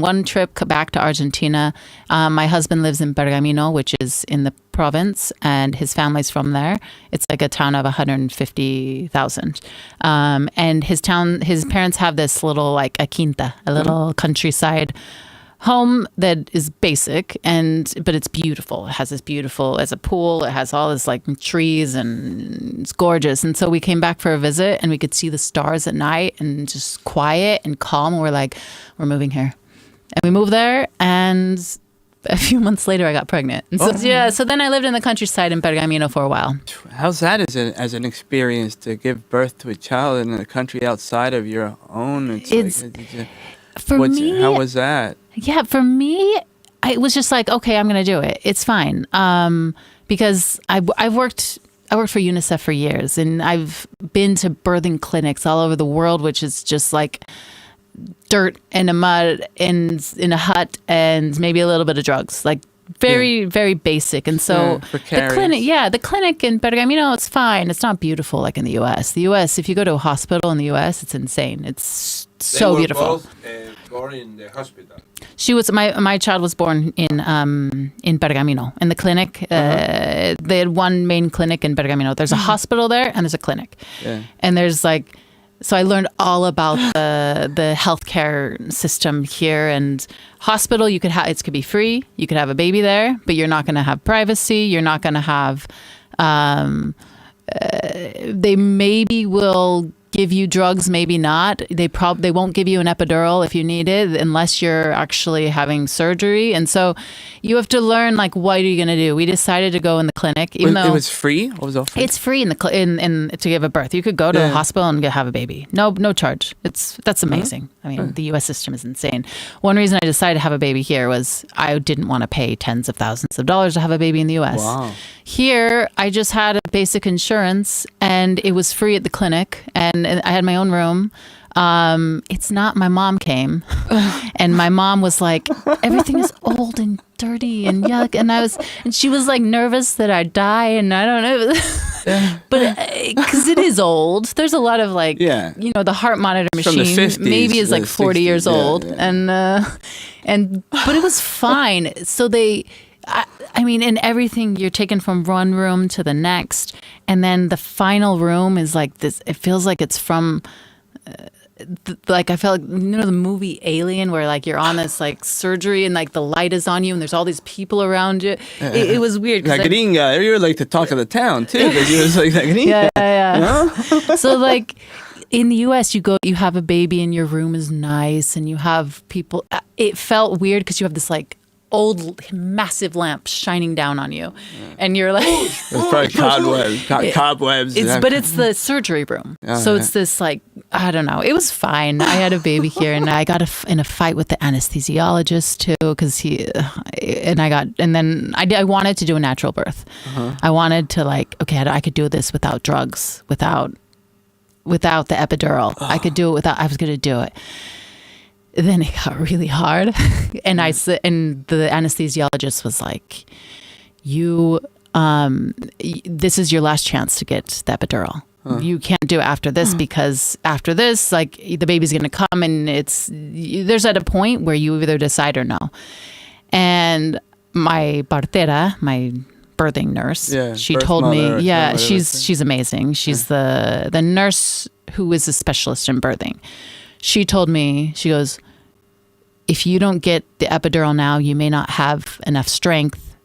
one trip back to Argentina. My husband lives in Pergamino, which is in the province, and his family's from there. It's like a town of 150,000. And his parents have this little like a quinta, a little countryside home that is basic, but it's beautiful. It has a pool. It has all this like trees, and it's gorgeous. And so we came back for a visit, and we could see the stars at night, and just quiet and calm. And we're like, we're moving here, and we moved there. And a few months later, I got pregnant. And so then I lived in the countryside in Pergamino for a while. How's that as an experience to give birth to a child in a country outside of your own? How was that? Yeah, for me, it was just like, okay, I'm going to do it. It's fine. Because I worked for UNICEF for years, and I've been to birthing clinics all over the world, which is just like dirt and a mud and in a hut and maybe a little bit of drugs, like very, very basic. And so the clinic in Pergamino, it's fine. It's not beautiful like in the U.S. The U.S., if you go to a hospital in the U.S., it's insane. It's so beautiful. They were both born in the hospital. She was my child was born in Pergamino in the clinic. They had one main clinic in Pergamino. There's a hospital there, and there's a clinic. Yeah. And there's like, so I learned all about the healthcare system here. And hospital, it could be free. You could have a baby there, but you're not going to have privacy. You're not going to have. They maybe will give you drugs, maybe not. They won't give you an epidural if you need it unless you're actually having surgery. And so you have to learn, like, what are you going to do? We decided to go in the clinic, even though it was free. What was all free? It's free in to give a birth. You could go to the hospital and have a baby. No charge. That's amazing. I mean, the U.S. system is insane. One reason I decided to have a baby here was I didn't want to pay tens of thousands of dollars to have a baby in the U.S. Wow. Here, I just had a basic insurance, and it was free at the clinic, and I had my own room. It's not, my mom came and my mom was like, everything is old and dirty and yuck. And she was like nervous that I'd die. And I don't know, but because it is old, there's a lot of like, the heart monitor machine from the 50s, maybe is like 40 years old. But it was fine. So I mean, in everything, you're taken from one room to the next. And then the final room is like this. It feels like it's from, like, I felt like, the movie Alien, where like you're on this like surgery and like the light is on you and there's all these people around you. It was weird. La gringa. You were like the talk of the town too. Because you was like la gringa. Yeah. So like, in the U.S., you have a baby and your room is nice and you have people. It felt weird because you have this like old massive lamp shining down on you, and you're like, it's probably cobwebs. But it's the surgery room, so it's this like, I don't know. It was fine. I had a baby here, and I got in a fight with the anesthesiologist too, because I wanted to do a natural birth. I wanted to like, okay, I could do this without drugs, without the epidural. I could do it without. I was going to do it. Then it got really hard, and the anesthesiologist was like, this is your last chance to get the epidural. You can't do it after this, because after this, like, the baby's going to come, and there's at a point where you either decide or no. And my partera, my birthing nurse, she told me, she's amazing. She's the nurse who is a specialist in birthing. She told me, she goes, if you don't get the epidural now, you may not have enough strength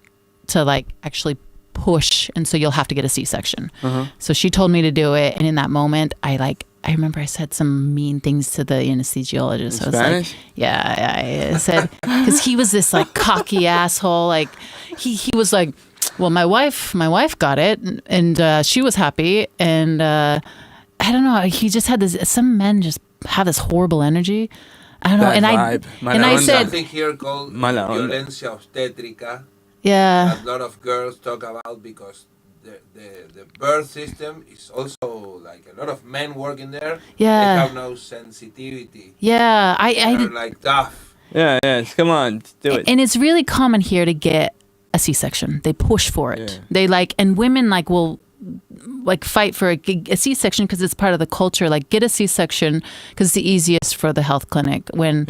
to like actually push. And so you'll have to get a C-section. So she told me to do it. And in that moment, I remember I said some mean things to the anesthesiologist. In Spanish? I said, because he was this like cocky asshole. Like he was like, well, my wife got it, and she was happy. And I don't know. He just had this, some men just have this horrible energy. I don't know. And I said, something here called violencia obstétrica. Yeah. A lot of girls talk about, because the birth system is also like a lot of men working there. Yeah. They have no sensitivity. Yeah. They're like tough. Yeah. Come on, do it. And it's really common here to get a C-section. They push for it. Yeah. They like, and women like will like fight for a C-section because it's part of the culture. Like, get a C-section because it's the easiest for the health clinic. When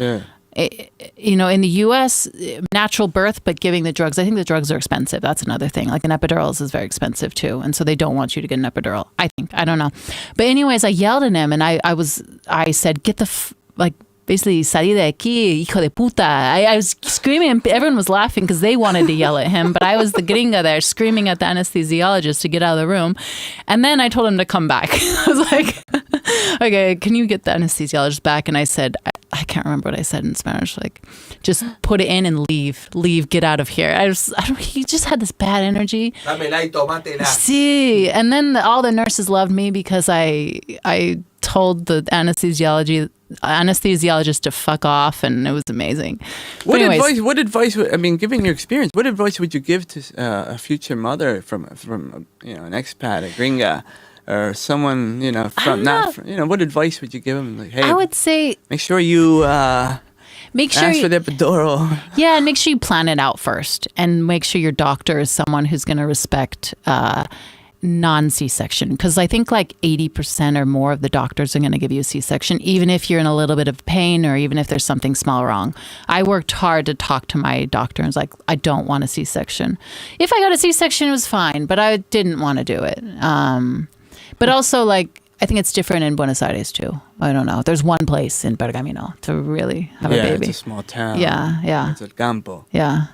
in the U.S., natural birth, but giving the drugs. I think the drugs are expensive. That's another thing. Like an epidural is very expensive too, and so they don't want you to get an epidural. I think. I don't know. But anyways, I yelled at him, and I said, "Get the basically, salí de aquí, hijo de puta." I was screaming, and everyone was laughing because they wanted to yell at him, but I was the gringa there screaming at the anesthesiologist to get out of the room. And then I told him to come back. I was like, okay, can you get the anesthesiologist back? And I said, I can't remember what I said in Spanish, like, just put it in and leave, get out of here. He just had this bad energy. Dámela y tómatela. Sí. And then all the nurses loved me because I told the anesthesiologist to fuck off, and it was amazing. What advice? I mean, given your experience, what advice would you give to a future mother from an expat, a gringa, or someone what advice would you give them? Like, hey, I would say make sure you ask for the epidural. Yeah, and make sure you plan it out first, and make sure your doctor is someone who's going to respect non-C-section, because I think like 80% or more of the doctors are going to give you a C-section, even if you're in a little bit of pain or even if there's something small wrong. I worked hard to talk to my doctor and was like, I don't want a C-section. If I got a C-section, it was fine, but I didn't want to do it. But also, like, I think it's different in Buenos Aires too. I don't know. There's one place in Pergamino to really have a baby. It's a small town. Yeah. It's El Campo. Yeah.